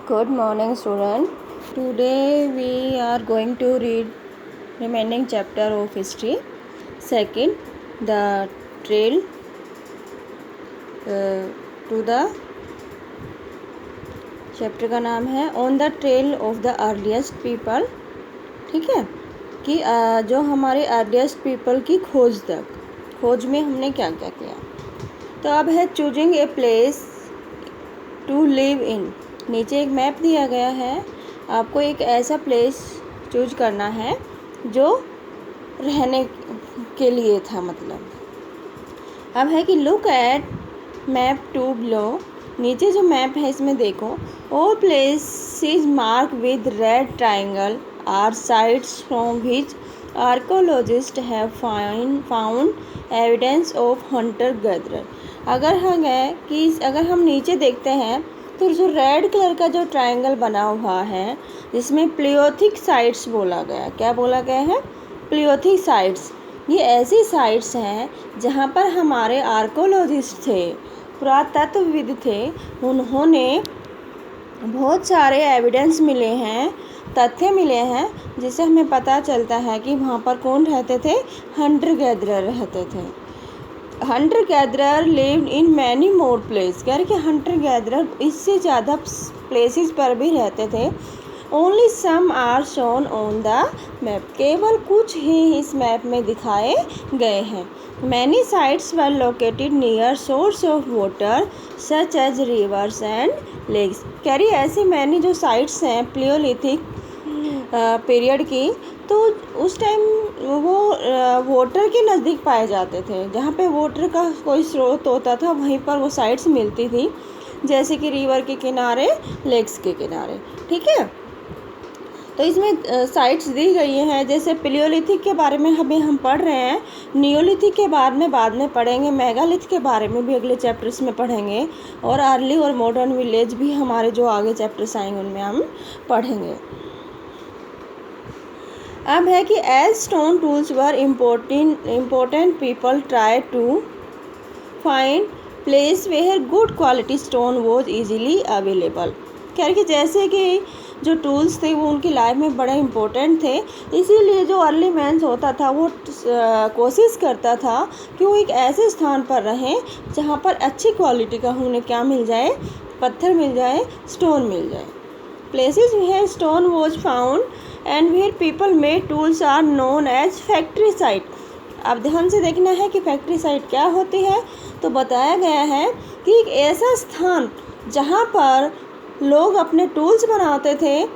Good morning, student. Today we are going to read remaining chapter of history. Second, the trail to the chapter का नाम है on the trail of the earliest people. ठीक है कि जो हमारे earliest people की खोज में हमने क्या क्या किया. तो अब है choosing a place to live in. नीचे एक मैप दिया गया है, आपको एक ऐसा प्लेस चूज करना है जो रहने के लिए था. मतलब अब है कि look at map to below. नीचे जो मैप है इसमें देखो, all places mark with red triangle are sites from which archaeologist have found evidence of hunter gatherer. अगर हम नीचे देखते हैं तो जो रेड कलर का जो ट्रायंगल बना हुआ है जिसमें प्लियोथिक साइट्स बोला गया. क्या बोला गया है? प्लियोथिक साइट्स. ये ऐसी साइट्स हैं जहाँ पर हमारे आर्कोलॉजिस्ट थे, पुरातत्वविद थे, उन्होंने बहुत सारे एविडेंस मिले हैं, तथ्य मिले हैं, जिससे हमें पता चलता है कि वहाँ पर कौन रहते थे? हंटर गैदरर रहते थे. Hunter gatherer lived in many more place. कह रहे कि हंटर गैदरर इससे ज़्यादा प्लेसेस पर भी रहते थे. Only some are shown on the map. केवल कुछ ही इस मैप में दिखाए गए हैं. Many sites were located near source of water such as rivers and lakes. कह रही ऐसी मैनी जो साइट्स हैं प्लियोलिथिक पीरियड की, तो उस टाइम वो वाटर के नज़दीक पाए जाते थे. जहाँ पे वाटर का कोई स्रोत होता था वहीं पर वो साइट्स मिलती थी, जैसे कि रिवर के किनारे, लेक्स के किनारे. ठीक है, तो इसमें साइट्स दी गई हैं. जैसे प्लियोलिथिक के बारे में हम पढ़ रहे हैं, नियोलिथिक के बाद में पढ़ेंगे, मेगालिथ के बारे में भी अगले चैप्टर्स में पढ़ेंगे, और अर्ली और मॉडर्न विलेज भी हमारे जो आगे चैप्टर्स आएंगे उनमें हम पढ़ेंगे. अब है कि as stone tools were important people try to find place where good quality stone was easily available. कह रहे कि जैसे कि जो टूल्स थे वो उनकी लाइफ में बड़े इम्पोर्टेंट थे, इसीलिए जो अर्ली मैन्स होता था वो कोशिश करता था कि वो एक ऐसे स्थान पर रहें जहाँ पर अच्छी क्वालिटी का उन्हें क्या मिल जाए? पत्थर मिल जाए, स्टोन मिल जाए. Places where stone was found and where people made tools are known as factory site. अब ध्यान से देखना है कि फैक्ट्री साइट क्या होती है. तो बताया गया है कि एक ऐसा स्थान जहाँ पर लोग अपने टूल्स बनाते थे,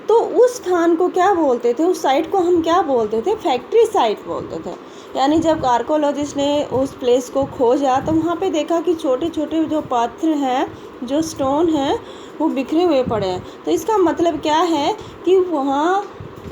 तो उस स्थान को क्या बोलते थे? उस साइट को हम क्या बोलते थे? फैक्ट्री साइट बोलते थे. यानी जब आर्कोलॉजिस्ट ने उस प्लेस को खोजा तो वहाँ पे देखा कि छोटे छोटे जो पत्थर हैं, जो स्टोन हैं, वो बिखरे हुए पड़े हैं. तो इसका मतलब क्या है कि वहाँ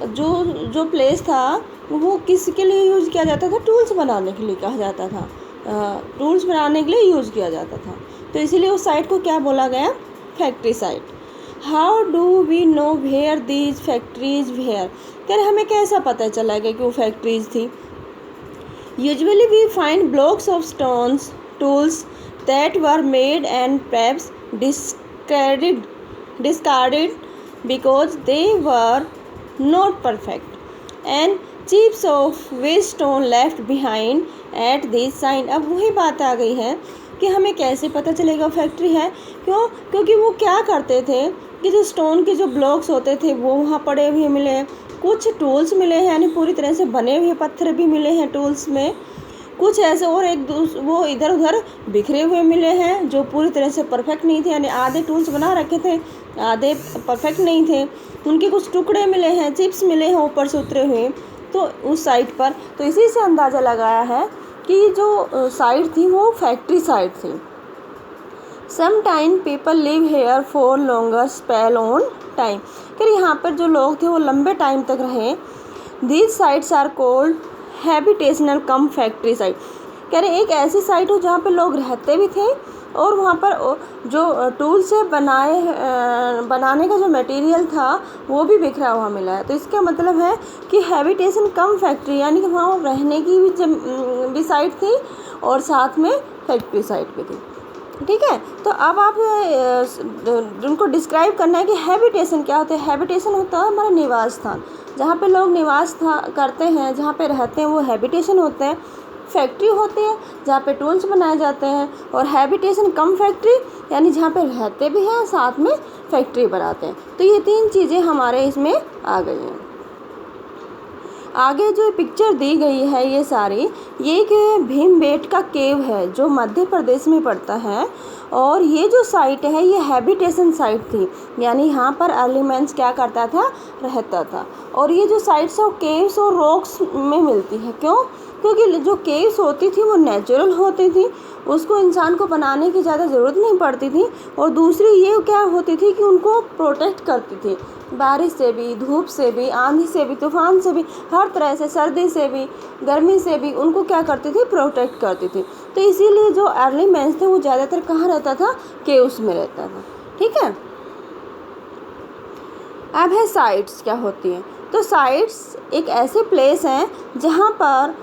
जो प्लेस था वो किसके लिए यूज़ किया जाता था? टूल्स बनाने के लिए कहा जाता था. टूल्स बनाने के लिए यूज़ किया जाता था. तो इसीलिए उस साइट को क्या बोला गया? Factory site. How do we know where these factories were. कह रहे हमें कैसा पता चला कि वो फैक्ट्रीज थी? Usually we find blocks of stones tools that were made and perhaps discarded because they were not perfect, and chips of which stone left behind at this sign. अब वही बात आ गई है कि हमें कैसे पता चलेगा फैक्ट्री है. क्योंकि वो क्या करते थे कि जो स्टोन के जो ब्लॉक्स होते थे वो वहाँ पड़े हुए मिले, कुछ टूल्स मिले हैं, यानी पूरी तरह से बने हुए पत्थर भी मिले हैं टूल्स में, कुछ ऐसे और वो इधर उधर बिखरे हुए मिले हैं जो पूरी तरह से परफेक्ट नहीं थे. यानी आधे टूल्स बना रखे थे, आधे परफेक्ट नहीं थे. उनके कुछ टुकड़े मिले हैं, चिप्स मिले हैं ऊपर से उतरे हुए, तो उस साइट पर. तो इसी से अंदाज़ा लगाया है कि जो साइट थी वो फैक्ट्री साइट थी. Some time people live here for longer spell on time. फिर यहाँ पर जो लोग थे वो लंबे टाइम तक रहे. These sites are called habitational cum factory site. कह रहे एक ऐसी साइट हो जहाँ पे लोग रहते भी थे और वहाँ पर जो टूल से बनाने का जो मटेरियल था वो भी बिखरा हुआ मिला है. तो इसका मतलब है कि हैबिटेशन कम फैक्ट्री, यानी कि वहाँ रहने की भी साइट थी और साथ में फैक्ट्री साइट भी थी. ठीक है। तो अब आप उनको डिस्क्राइब करना है कि हैबिटेशन क्या होता है। हैबिटेशन होता है हमारा निवास स्थान, जहाँ पे लोग निवास करते हैं, जहाँ पे रहते हैं, वो हैबिटेशन होते हैं। फैक्ट्री होती है जहाँ पे टूल्स बनाए जाते हैं, और हैबिटेशन कम फैक्ट्री यानी जहाँ पे रहते भी हैं साथ में फैक्ट्री बनाते हैं। तो ये 3 चीज़ें हमारे इसमें आ गई हैं। आगे जो पिक्चर दी गई है ये सारी, ये एक भीमबेटका केव है जो मध्य प्रदेश में पड़ता है, और ये जो साइट है ये हैबिटेशन साइट थी, यानी यहाँ पर अर्ली मैन्स क्या करता था, रहता था। और ये जो साइट्स है वो केव्स और रॉक्स में मिलती है। क्यों? क्योंकि जो केव्स होती थी वो नेचुरल होती थी, उसको इंसान को बनाने की ज़्यादा ज़रूरत नहीं पड़ती थी। और दूसरी ये क्या होती थी कि उनको प्रोटेक्ट करती थी, बारिश से भी, धूप से भी, आंधी से भी, तूफान से भी, हर तरह से, सर्दी से भी, गर्मी से भी उनको क्या करती थी, प्रोटेक्ट करती थी। तो इसीलिए जो अर्ली मैन्स थे वो ज़्यादातर कहाँ रहता था, केव्स में रहता था। ठीक है। अब है साइट्स क्या होती हैं। तो साइट्स एक ऐसे प्लेस हैं जहाँ पर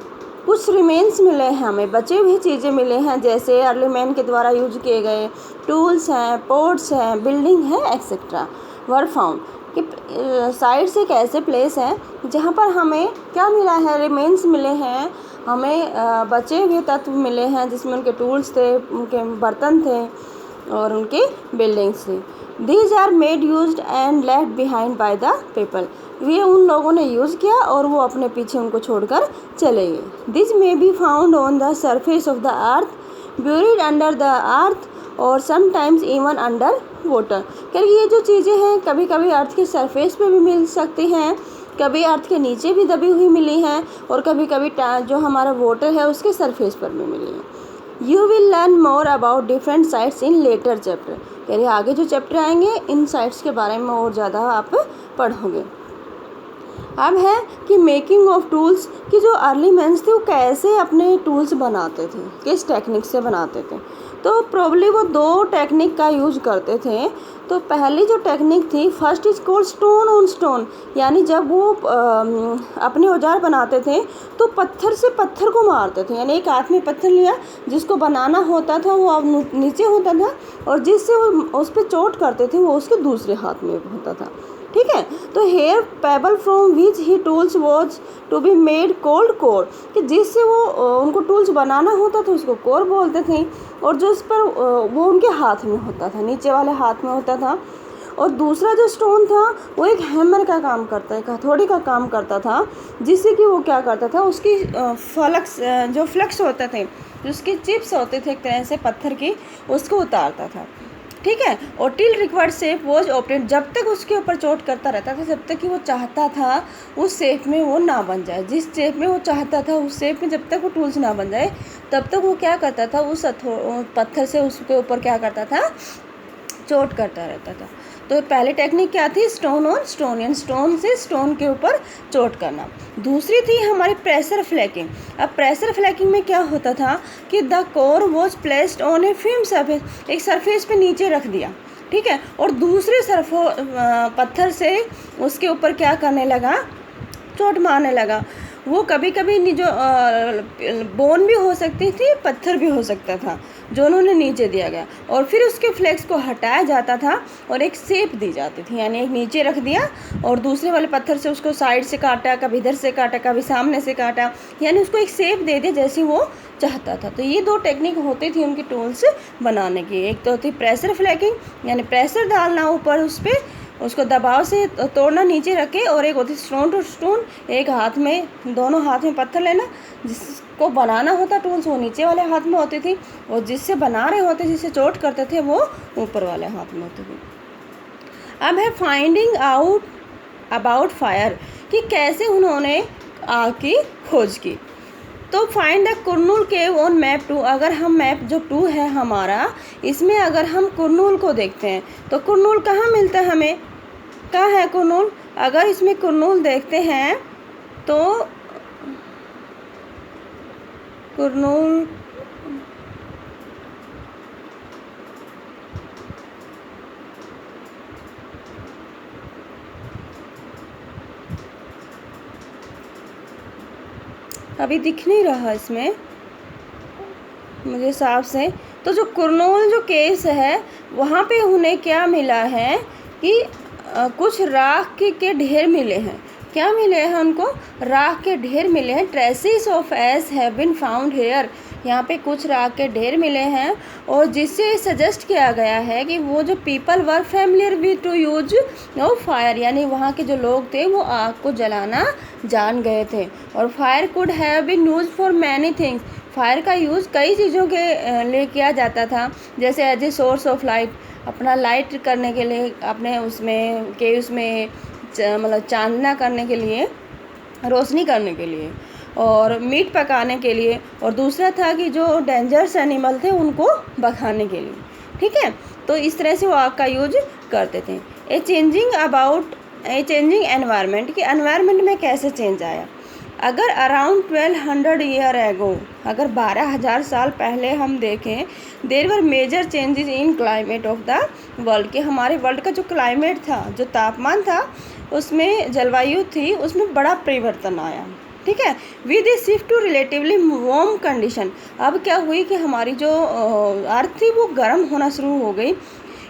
कुछ रिमेन्स मिले हैं, हमें बचे हुए चीज़ें मिले हैं, जैसे अर्ली मैन के द्वारा यूज किए गए टूल्स हैं, पोर्ट्स हैं, बिल्डिंग है, एक्सेट्रा वर फाउंड। कि साइट्स एक ऐसे प्लेस हैं जहाँ पर हमें क्या मिला है, रिमेन्स मिले हैं, हमें बचे हुए तत्व मिले हैं जिसमें उनके टूल्स थे, उनके बर्तन थे और उनकी बिल्डिंग्स थी। These are made used and left behind by the people. ये उन लोगों ने यूज़ किया और वो अपने पीछे उनको छोड़कर चले गए। This may be found on the surface of the earth, buried under the earth और समटाइम्स इवन अंडर वाटर। क्योंकि ये जो चीज़ें हैं कभी कभी अर्थ के सरफेस पे भी मिल सकती हैं, कभी अर्थ के नीचे भी दबी हुई मिली हैं, और कभी कभी जो हमारा वाटर है उसके सरफेस पर भी मिली हैं। You will learn more about different sites in later chapter. यानी आगे जो चैप्टर आएंगे इन साइट्स के बारे में और ज़्यादा आप पढ़ोगे। अब है कि मेकिंग ऑफ टूल्स, कि जो अर्ली मैन्स थे वो कैसे अपने टूल्स बनाते थे, किस टेक्निक से बनाते थे। तो प्रॉब्ली वो 2 टेक्निक का यूज करते थे। तो पहली जो टेक्निक थी, first is called stone on stone, यानी जब वो अपने औजार बनाते थे तो पत्थर से पत्थर को मारते थे। यानी एक हाथ में पत्थर लिया, जिसको बनाना होता था वो अब नीचे होता था, और जिससे वो उस पर चोट करते थे वो उसके दूसरे हाथ में होता था। ठीक है। तो here pebble from which the tools was to be made called core, कि जिससे वो उनको टूल्स बनाना होता था उसको कोर बोलते थे, और जो उस पर वो उनके हाथ में होता था, नीचे वाले हाथ में होता था। और दूसरा जो स्टोन था वो एक हैमर का काम करता है, हथौड़ी का काम करता था, जिससे कि वो क्या करता था, उसकी जो फ्लक्स होते थे, जो उसके चिप्स होते थे एक तरह से पत्थर की, उसको उतारता था। ठीक है। और till required shape was obtained, जब तक उसके ऊपर चोट करता रहता था, जब तक कि वो चाहता था उस शेप में वो ना बन जाए, जिस शेप में वो चाहता था उस शेप में जब तक वो टूल्स ना बन जाए तब तक वो क्या करता था, उस पत्थर से उसके ऊपर क्या करता था, चोट करता रहता था। तो पहली टेक्निक क्या थी, स्टोन ऑन स्टोन, यानी स्टोन से स्टोन के ऊपर चोट करना। दूसरी थी हमारी प्रेशर फ्लैकिंग। अब प्रेशर फ्लैकिंग में क्या होता था कि the core was placed on A film surface, एक सरफेस पे नीचे रख दिया। ठीक है। और दूसरे पत्थर से उसके ऊपर क्या करने लगा, चोट मारने लगा। वो कभी कभी जो बोन भी हो सकती थी, पत्थर भी हो सकता था, जो उन्होंने नीचे दिया गया, और फिर उसके फ्लेक्स को हटाया जाता था और एक शेप दी जाती थी। यानी एक नीचे रख दिया और दूसरे वाले पत्थर से उसको साइड से काटा, कभी इधर से काटा, कभी सामने से काटा, यानी उसको एक शेप दे दिया जैसी वो चाहता था। तो ये 2 टेक्निक होती थी उनकी टूल्स बनाने की। एक तो थी प्रेशर फ्लैकिंग, यानी प्रेशर डालना ऊपर उस पर, उसको दबाव से तोड़ना नीचे रखे, और एक होती स्टोन टू स्टोन, एक हाथ में, दोनों हाथ में पत्थर लेना, जिसको बनाना होता टूल्स वो नीचे वाले हाथ में होती थी, और जिससे बना रहे होते, जिससे चोट करते थे, वो ऊपर वाले हाथ में होती थी। अब है फाइंडिंग आउट अबाउट फायर, कि कैसे उन्होंने आग की खोज की। तो find the Kurnool cave on map 2। अगर हम मैप जो 2 है हमारा, इसमें अगर हम कुरनूल को देखते हैं तो कुरनूल कहाँ मिलता है हमें, कहाँ है कुरनूल। अगर इसमें कुरनूल देखते हैं तो कुरनूल अभी दिख नहीं रहा इसमें मुझे हिसाब से। तो जो कुरनूल जो केस है वहाँ पे उन्हें क्या मिला है कि कुछ राख के ढेर मिले हैं। क्या मिले हैं उनको? राख के ढेर मिले हैं। Traces of ash have been found here, यहाँ पे कुछ राख के ढेर मिले हैं और जिससे सजेस्ट किया गया है कि वो जो people were familiar with two use of fire, यानी वहाँ के जो लोग थे वो आग को जलाना जान गए थे। और fire could have been use for many things, fire का यूज़ कई चीज़ों के लिए किया जाता था, जैसे as a source of light, अपना लाइट करने के लिए, अपने उसमें केव्स में मतलब चांदना करने के लिए, रोशनी करने के लिए, और मीट पकाने के लिए, और दूसरा था कि जो डेंजरस एनिमल थे उनको भगाने के लिए। ठीक है, तो इस तरह से वो आग का यूज करते थे। ए चेंजिंग एनवायरनमेंट, कि एनवायरनमेंट में कैसे चेंज आया। अगर अराउंड 1200 ईयर एगो, अगर 12,000 साल पहले हम देखें, there were major changes in climate of the world, कि हमारे वर्ल्ड का जो क्लाइमेट था, जो तापमान था, उसमें जलवायु थी, उसमें बड़ा परिवर्तन आया। ठीक है, with a shift to relatively warm condition, अब क्या हुई कि हमारी जो अर्थ थी वो गर्म होना शुरू हो गई।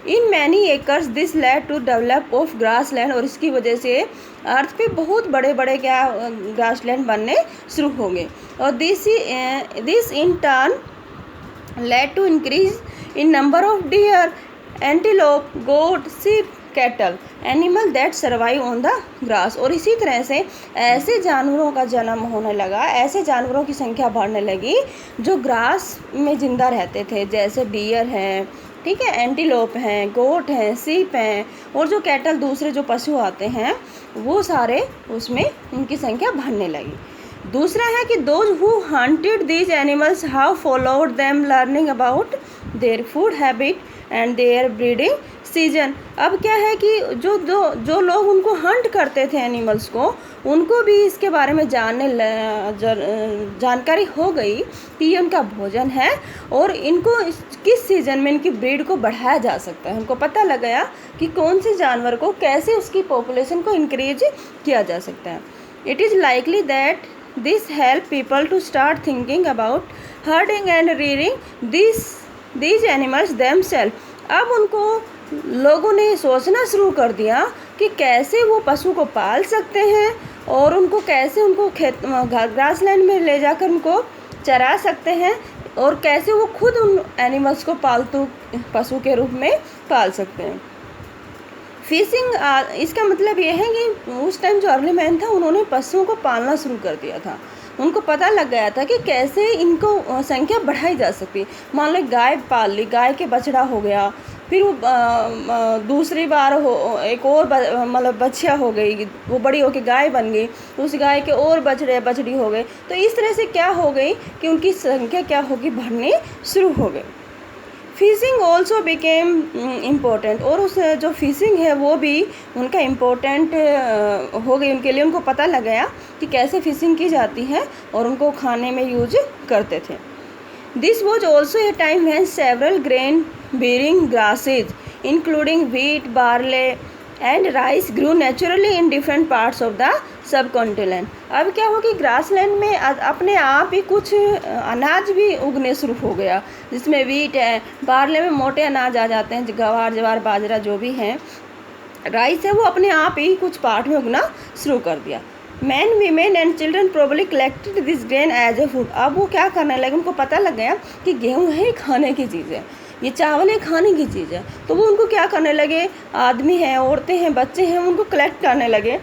In many acres this led to develop of grassland, और इसकी वजह से अर्थ पे बहुत बड़े बड़े क्या ग्रास लैंड बनने शुरू हो गए। और this in turn led to increase in number of deer, antelope, goat, sheep, cattle, animal that survive on the grass. और इसी तरह से ऐसे जानवरों का जन्म होने लगा, ऐसे जानवरों की संख्या बढ़ने लगी जो ग्रास में ज़िंदा रहते थे, जैसे डियर हैं, ठीक है, एंटीलोप हैं, गोट हैं, सीप हैं, और जो कैटल दूसरे जो पशु आते हैं वो सारे उसमें उनकी संख्या बढ़ने लगी। दूसरा है कि those who hunted these animals how followed them learning about their food habit and their breeding season. अब क्या है कि जो लोग उनको हंट करते थे एनिमल्स को, उनको भी इसके बारे में जानकारी हो गई कि ये उनका भोजन है और इनको किस सीज़न में इनकी ब्रीड को बढ़ाया जा सकता है। उनको पता लग गया कि कौन से जानवर को कैसे उसकी पॉपुलेशन को इंक्रीज किया जा सकता है। It is likely that this help people to start thinking about herding and rearing these animals themselves। अब उनको लोगों ने सोचना शुरू कर दिया कि कैसे वो पशु को पाल सकते हैं और उनको कैसे उनको ग्रास लैंड में ले जाकर उनको चरा सकते हैं और कैसे वो खुद उन एनिमल्स को पालतू पशु के रूप में पाल सकते हैं। फिशिंग, इसका मतलब ये है कि उस टाइम जो अर्ली मैन था उन्होंने पशुओं को पालना शुरू कर दिया था। उनको पता लग गया था कि कैसे इनको संख्या बढ़ाई जा सकती है। मान लो गाय पाल ली, गाय के बछड़ा हो गया, फिर वो दूसरी बार एक और मतलब बछिया हो गई, वो बड़ी होकर गाय बन गई, उस गाय के और बछड़े बछड़ी हो गए। तो इस तरह से क्या हो गई कि उनकी संख्या क्या होगी, बढ़नी शुरू हो गई। फिशिंग ऑल्सो बिकेम इम्पोर्टेंट, और उस जो फिशिंग है वो भी उनका इम्पोर्टेंट हो गई उनके लिए। उनको पता लग गया कि कैसे फिशिंग की जाती है और उनको खाने में यूज करते थे। This was also a time when several grain bearing grasses including wheat, barley and rice grew naturally in different parts of the subcontinent. अब क्या हो कि ग्रासलैंड में अपने आप ही कुछ अनाज भी उगने शुरू हो गया, जिसमें वीट है, बार्ले में मोटे अनाज आ जाते हैं, गवार जवार बाजरा जो भी हैं, राइस है, वो अपने आप ही कुछ पार्ट में उगना शुरू कर दिया। Man, women and children probably collected this grain as a food. अब वो क्या करने लगे, उनको पता लग गया कि गेहूँ है खाने की चीज़ है, ये चावल है खाने की चीज़ है, तो वो उनको क्या करने लगे, आदमी हैं, औरतें हैं, बच्चे हैं, उनको कलेक्ट करने लगे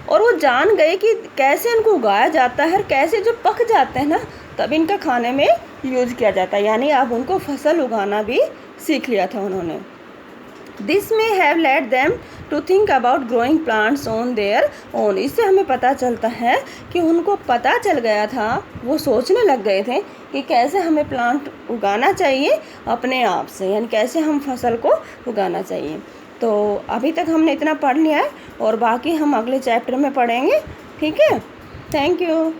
और वो जान गए कि कैसे इनको उगाया जाता है और कैसे जो पक जाते हैं ना तब इनका खाने में यूज किया जाता है। यानी अब उनको फसल उगाना भी सीख लिया था उन्होंने। This may have led them to think about growing plants on their own. इससे हमें पता चलता है कि उनको पता चल गया था, वो सोचने लग गए थे कि कैसे हमें प्लांट उगाना चाहिए अपने आप से, यानी कैसे हम फसल को उगाना चाहिए। तो अभी तक हमने इतना पढ़ लिया है और बाकी हम अगले चैप्टर में पढ़ेंगे। ठीक है, थैंक यू।